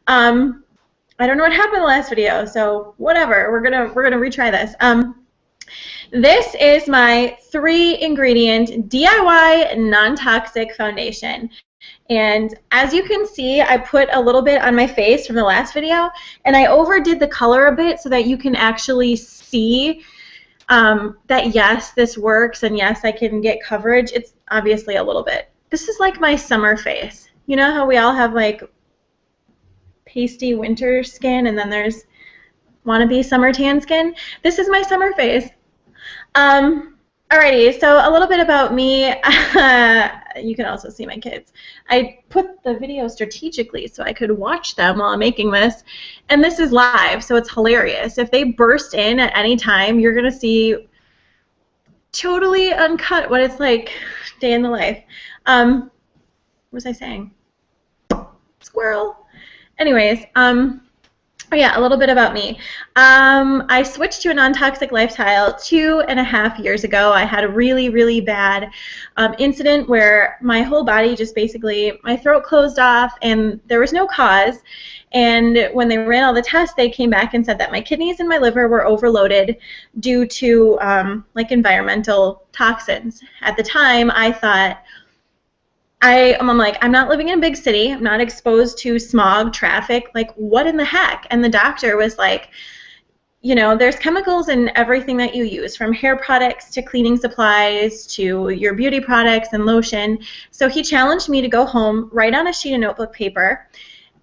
I don't know what happened in the last video, so whatever. We're gonna retry this. This is my 3-ingredient DIY non-toxic foundation. And as you can see, I put a little bit on my face from the last video, and I overdid the color a bit so that you can actually see that yes, this works, and yes, I can get coverage. It's obviously a little bit. This is like my summer face. You know how we all have like pasty winter skin, and then there's wannabe summer tan skin? This is my summer face. Alrighty, so a little bit about me. You can also see my kids. I put the video strategically so I could watch them while I'm making this, and this is live, so it's hilarious. If they burst in at any time, you're going to see totally uncut what it's like day in the life. What was I saying? Squirrel. Anyways, oh yeah, a little bit about me. I switched to a non-toxic lifestyle 2.5 years ago. I had a really, really bad incident where my whole body just basically, my throat closed off and there was no cause. And when they ran all the tests, they came back and said that my kidneys and my liver were overloaded due to like environmental toxins. At the time, I thought, I'm like, I'm not living in a big city. I'm not exposed to smog, traffic. Like, what in the heck? And the doctor was like, you know, there's chemicals in everything that you use, from hair products to cleaning supplies to your beauty products and lotion. So he challenged me to go home, write on a sheet of notebook paper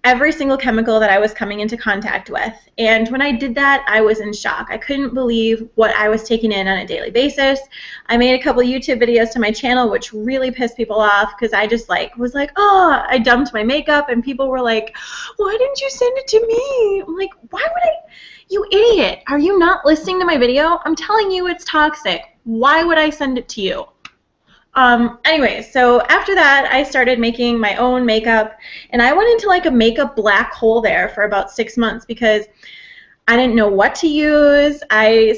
every single chemical that I was coming into contact with. And when I did that, I was in shock. I couldn't believe what I was taking in on a daily basis. I made a couple YouTube videos to my channel, which really pissed people off because I just was like, oh, I dumped my makeup, and people were like, why didn't you send it to me? I'm like, why would I? You idiot. Are you not listening to my video? I'm telling you it's toxic. Why would I send it to you? Anyway, so after that, I started making my own makeup, and I went into like a makeup black hole there for about 6 months because I didn't know what to use. I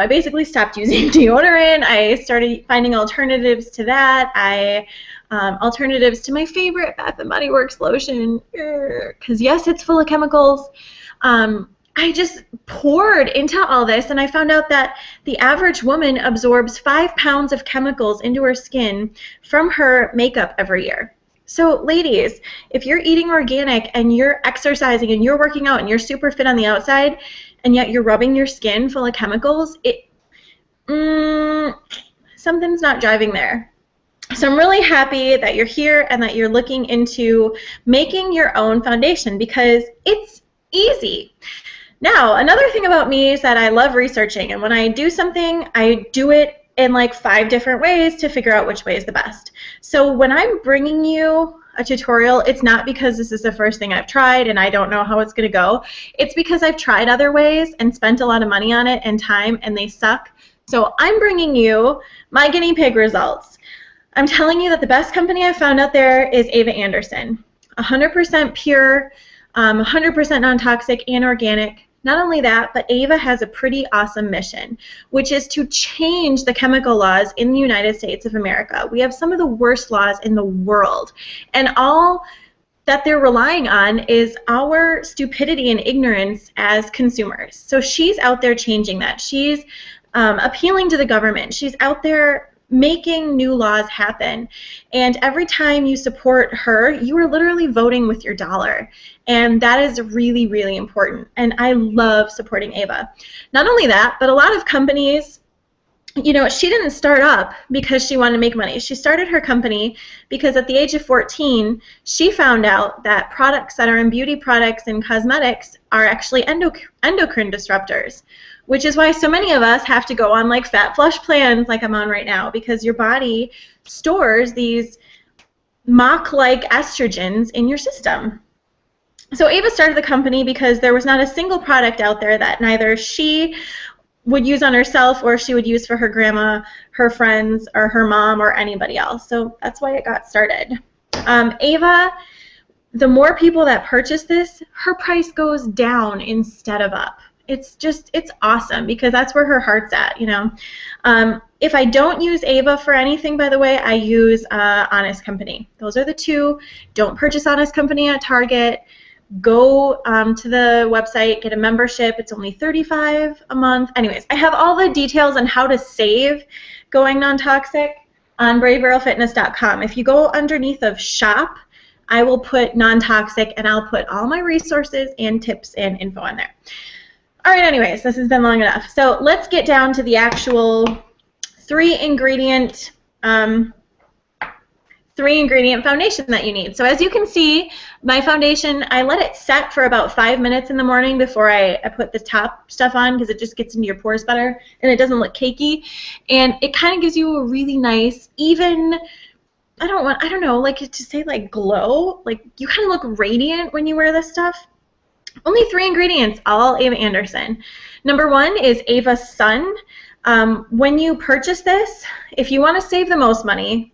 basically stopped using deodorant. I started finding alternatives to that. Alternatives to my favorite Bath & Body Works lotion, because yes, it's full of chemicals. I just poured into all this, and I found out that the average woman absorbs 5 pounds of chemicals into her skin from her makeup every year. So ladies, if you're eating organic and you're exercising and you're working out and you're super fit on the outside, and yet you're rubbing your skin full of chemicals, something's not driving there. So I'm really happy that you're here and that you're looking into making your own foundation because it's easy. Now, another thing about me is that I love researching, and when I do something, I do it in like 5 different ways to figure out which way is the best. So when I'm bringing you a tutorial, it's not because this is the first thing I've tried and I don't know how it's going to go. It's because I've tried other ways and spent a lot of money on it and time, and they suck. So I'm bringing you my guinea pig results. I'm telling you that the best company I've found out there is Ava Anderson. 100% pure, 100% non-toxic and organic. Not only that, but Ava has a pretty awesome mission, which is to change the chemical laws in the United States of America. We have some of the worst laws in the world, and all that they're relying on is our stupidity and ignorance as consumers. So she's out there changing that. She's appealing to the government. She's out there making new laws happen. And every time you support her, you are literally voting with your dollar. And that is really, really important. And I love supporting Ava. Not only that, but a lot of companies, you know, she didn't start up because she wanted to make money. She started her company because at the age of 14, she found out that products that are in beauty products and cosmetics are actually endocrine disruptors, which is why so many of us have to go on like fat flush plans like I'm on right now, because your body stores these mock-like estrogens in your system. So Ava started the company because there was not a single product out there that neither she would use on herself or she would use for her grandma, her friends, or her mom, or anybody else. So that's why it got started. Ava, the more people that purchase this, her price goes down instead of up. It's awesome because that's where her heart's at, you know. If I don't use Ava for anything, by the way, I use Honest Company. Those are the two. Don't purchase Honest Company at Target. go to the website, get a membership. It's only $35 a month. Anyways, I have all the details on how to save going non-toxic on bravearrowfitness.com. If you go underneath of shop, I will put non-toxic, and I'll put all my resources and tips and info on there. All right, anyways, this has been long enough. So let's get down to the actual three-ingredient foundation that you need. So as you can see, my foundation, I let it set for about 5 minutes in the morning before I put the top stuff on, because it just gets into your pores better and it doesn't look cakey. And it kind of gives you a really nice, even, I don't know, like to say like glow. Like you kind of look radiant when you wear this stuff. Only 3 ingredients, all Ava Anderson. Number 1 is Ava Sun. When you purchase this, if you want to save the most money,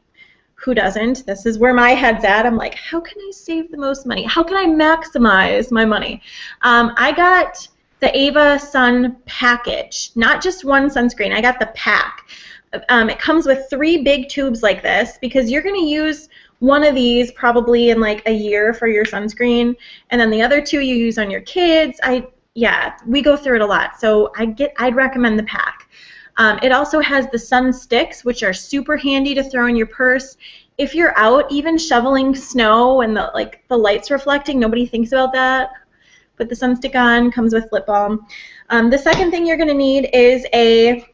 who doesn't? This is where my head's at. I'm like, how can I save the most money? How can I maximize my money? I got the Ava Sun package, not just one sunscreen. I got the pack. It comes with 3 big tubes like this, because you're going to use one of these probably in like a year for your sunscreen, and then the other 2 you use on your kids. Yeah, we go through it a lot, so I'd recommend the pack. It also has the sun sticks, which are super handy to throw in your purse. If you're out, even shoveling snow and the light's reflecting, nobody thinks about that. Put the sun stick on, comes with lip balm. The second thing you're going to need is a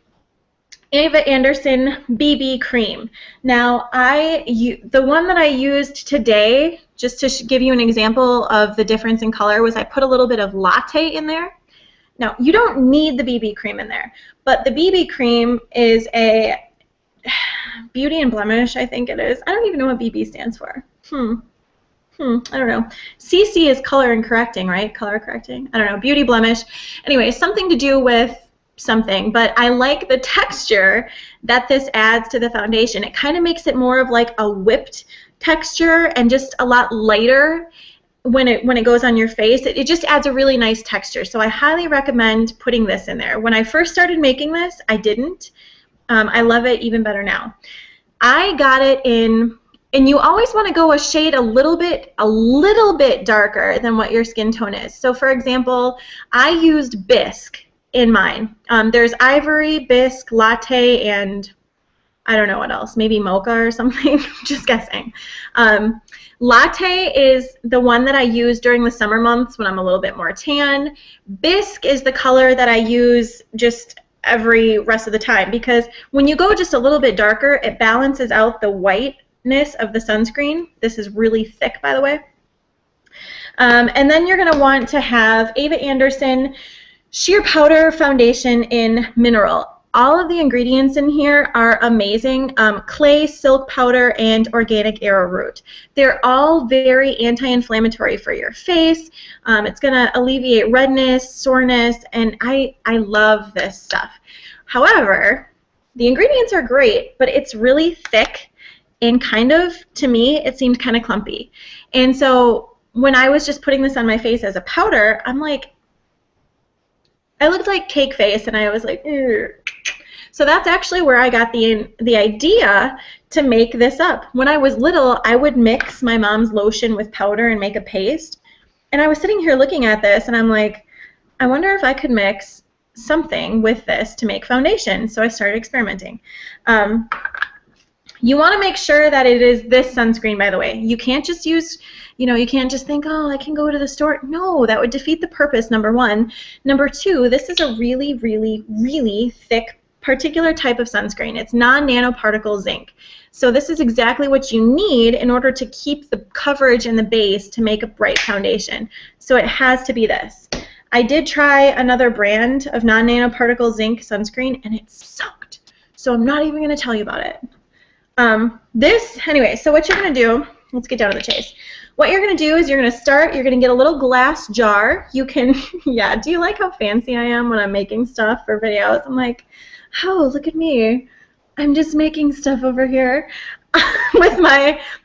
Ava Anderson BB cream. Now, the one that I used today, just to give you an example of the difference in color, was I put a little bit of latte in there. Now, you don't need the BB cream in there, but the BB cream is a Beauty and Blemish, I think it is. I don't even know what BB stands for. I don't know. CC is color and correcting, right? Color correcting? I don't know. Beauty Blemish. Anyway, something to do with something, but I like the texture that this adds to the foundation. It kind of makes it more of like a whipped texture and just a lot lighter when it goes on your face. It just adds a really nice texture. So I highly recommend putting this in there. When I first started making this, I didn't. I love it even better now. I got it in, and you always want to go a shade a little bit darker than what your skin tone is. So for example, I used Bisque in mine. There's Ivory, Bisque, Latte, and I don't know what else, maybe Mocha or something, just guessing. Latte is the one that I use during the summer months when I'm a little bit more tan. Bisque is the color that I use just every rest of the time, because when you go just a little bit darker, it balances out the whiteness of the sunscreen. This is really thick, by the way. And then you're going to want to have Ava Anderson Sheer Powder Foundation in Mineral. All of the ingredients in here are amazing. Clay, silk powder, and organic arrowroot. They're all very anti-inflammatory for your face. It's going to alleviate redness, soreness, and I love this stuff. However, the ingredients are great, but it's really thick, and kind of, to me, it seemed kind of clumpy. And so when I was just putting this on my face as a powder, I'm like, I looked like cake face, and I was like, ugh. So that's actually where I got the idea to make this up. When I was little, I would mix my mom's lotion with powder and make a paste. And I was sitting here looking at this, and I'm like, I wonder if I could mix something with this to make foundation. So I started experimenting. You want to make sure that it is this sunscreen, by the way. You can't just use, you can't just think, oh, I can go to the store. No, that would defeat the purpose, number one. Number two, this is a really, really, really thick particular type of sunscreen. It's non-nanoparticle zinc. So this is exactly what you need in order to keep the coverage and the base to make a bright foundation. So it has to be this. I did try another brand of non-nanoparticle zinc sunscreen, and it sucked. So I'm not even going to tell you about it. Anyway, so what you're going to do, let's get down to the chase. What you're going to do is you're going to get a little glass jar. You can, yeah, do you like how fancy I am when I'm making stuff for videos? I'm like, oh, look at me. I'm just making stuff over here with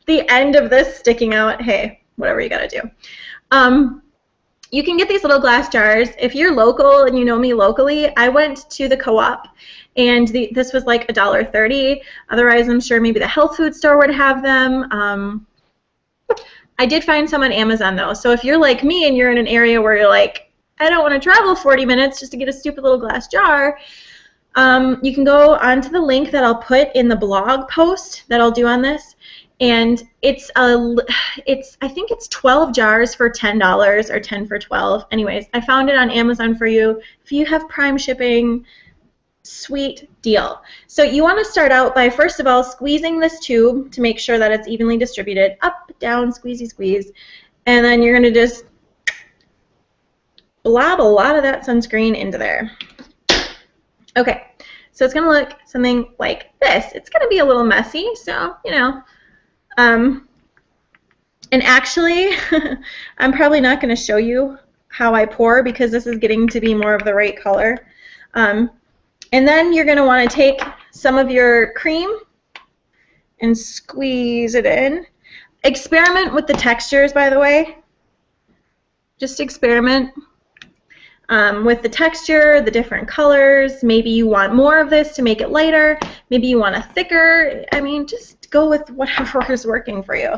the end of this sticking out. Hey, whatever you got to do. You can get these little glass jars. If you're local and you know me locally, I went to the co-op, and this was like $1.30. Otherwise, I'm sure maybe the health food store would have them. I did find some on Amazon though. So if you're like me and you're in an area where you're like, I don't want to travel 40 minutes just to get a stupid little glass jar, you can go onto the link that I'll put in the blog post that I'll do on this, and I think it's 12 jars for $10 or 10 for 12. Anyways, I found it on Amazon for you. If you have Prime shipping, sweet deal. So you want to start out by, first of all, squeezing this tube to make sure that it's evenly distributed. Up, down, squeezy, squeeze. And then you're going to just blob a lot of that sunscreen into there. Okay, so it's going to look something like this. It's going to be a little messy, so, you know. And actually, I'm probably not going to show you how I pour because this is getting to be more of the right color. And then you're going to want to take some of your cream and squeeze it in. Experiment with the textures, by the way. Just experiment with the texture, the different colors. Maybe you want more of this to make it lighter. Maybe you want a thicker. I mean, just go with whatever is working for you.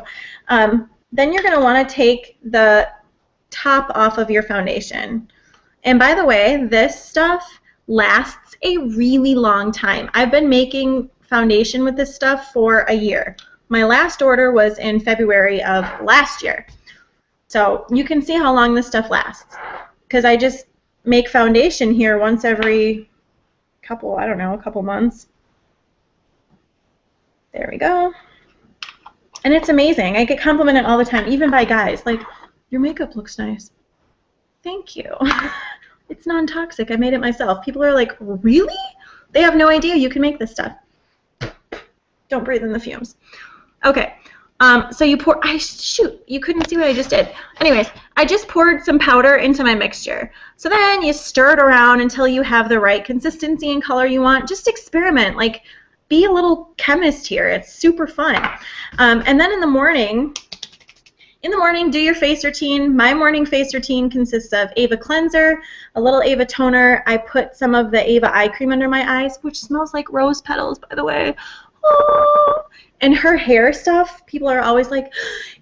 Then you're going to want to take the top off of your foundation. And by the way, this stuff lasts a really long time. I've been making foundation with this stuff for a year. My last order was in February of last year. So you can see how long this stuff lasts. Because I just make foundation here once every couple, I don't know, a couple months. There we go. And it's amazing. I get complimented all the time, even by guys. Like, your makeup looks nice. Thank you. It's non-toxic. I made it myself. People are like, really? They have no idea you can make this stuff. Don't breathe in the fumes. Okay. So you pour, shoot, you couldn't see what I just did. Anyways, I just poured some powder into my mixture. So then you stir it around until you have the right consistency and color you want. Just experiment. Like, be a little chemist here. It's super fun. And then in the morning, do your face routine. My morning face routine consists of Ava cleanser, a little Ava toner. I put some of the Ava eye cream under my eyes, which smells like rose petals, by the way. Oh. And her hair stuff, people are always like,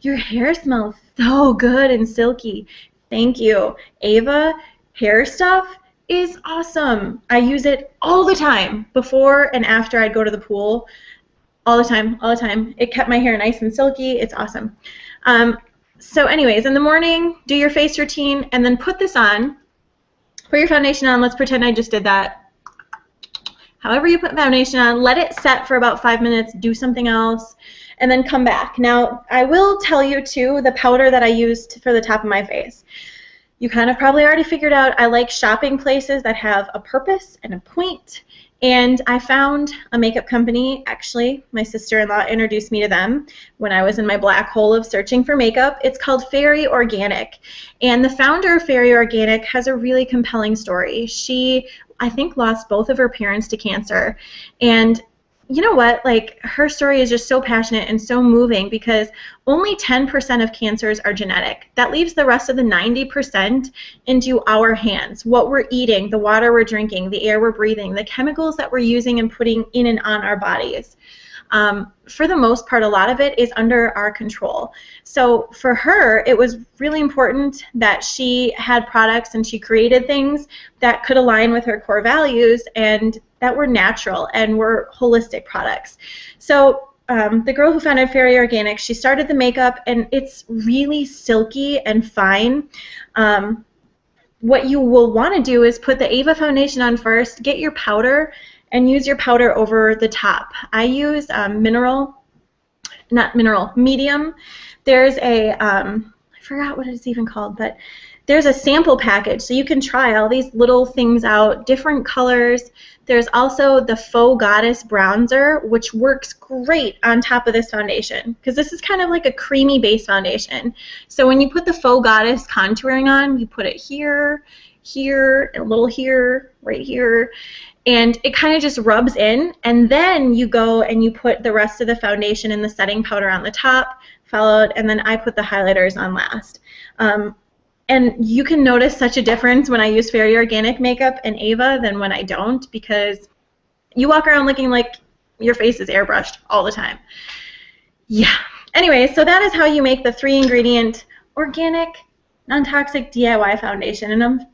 your hair smells so good and silky. Thank you. Ava hair stuff is awesome. I use it all the time, before and after I'd go to the pool. All the time, all the time. It kept my hair nice and silky. It's awesome. So anyways, in the morning, do your face routine, and then put this on. Put your foundation on. Let's pretend I just did that. However you put foundation on, let it set for about 5 minutes, do something else, and then come back. Now, I will tell you, too, the powder that I used for the top of my face. You kind of probably already figured out I like shopping places that have a purpose and a point. And I found a makeup company, actually, my sister-in-law introduced me to them when I was in my black hole of searching for makeup. It's called Fairy Organic. And the founder of Fairy Organic has a really compelling story. She, I think, lost both of her parents to cancer. And you know what? Like, her story is just so passionate and so moving because only 10% of cancers are genetic. That leaves the rest of the 90% into our hands. What we're eating, the water we're drinking, the air we're breathing, the chemicals that we're using and putting in and on our bodies. For the most part, a lot of it is under our control. So for her, it was really important that she had products and she created things that could align with her core values and that were natural and were holistic products. So the girl who founded Fairy Organic, she started the makeup, and it's really silky and fine. What you will want to do is put the Ava foundation on first, get your powder, and use your powder over the top. I use medium. There's a, I forgot what it's even called, but there's a sample package, so you can try all these little things out, different colors. There's also the Faux Goddess bronzer, which works great on top of this foundation, because this is kind of like a creamy base foundation. So when you put the Faux Goddess contouring on, you put it here, here, and a little here, right here, and it kind of just rubs in, and then you go and you put the rest of the foundation and the setting powder on the top, followed, and then I put the highlighters on last. And you can notice such a difference when I use Fairy Organic makeup and Ava than when I don't, because you walk around looking like your face is airbrushed all the time. Yeah. Anyway, so that is how you make the 3-ingredient organic, non-toxic DIY foundation. And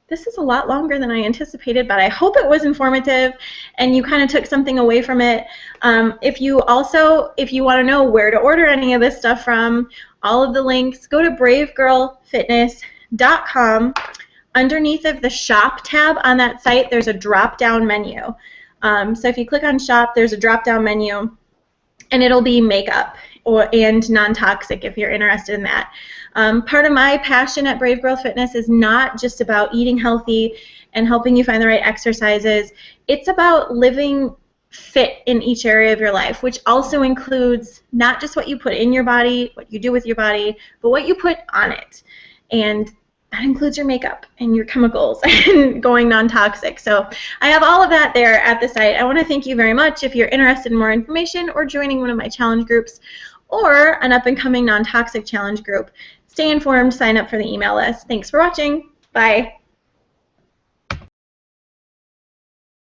this is a lot longer than I anticipated, but I hope it was informative and you kind of took something away from it. If you want to know where to order any of this stuff from, all of the links, go to bravegirlfitness.com. Underneath of the shop tab on that site, there's a drop-down menu. So if you click on shop, there's a drop-down menu, and it'll be makeup and non-toxic if you're interested in that. Part of my passion at Brave Girl Fitness is not just about eating healthy and helping you find the right exercises. It's about living fit in each area of your life, which also includes not just what you put in your body, what you do with your body, but what you put on it. And that includes your makeup and your chemicals and going non-toxic. So I have all of that there at the site. I want to thank you very much. If you're interested in more information or joining one of my challenge groups or an up-and-coming non-toxic challenge group, stay informed, sign up for the email list. Thanks for watching. Bye.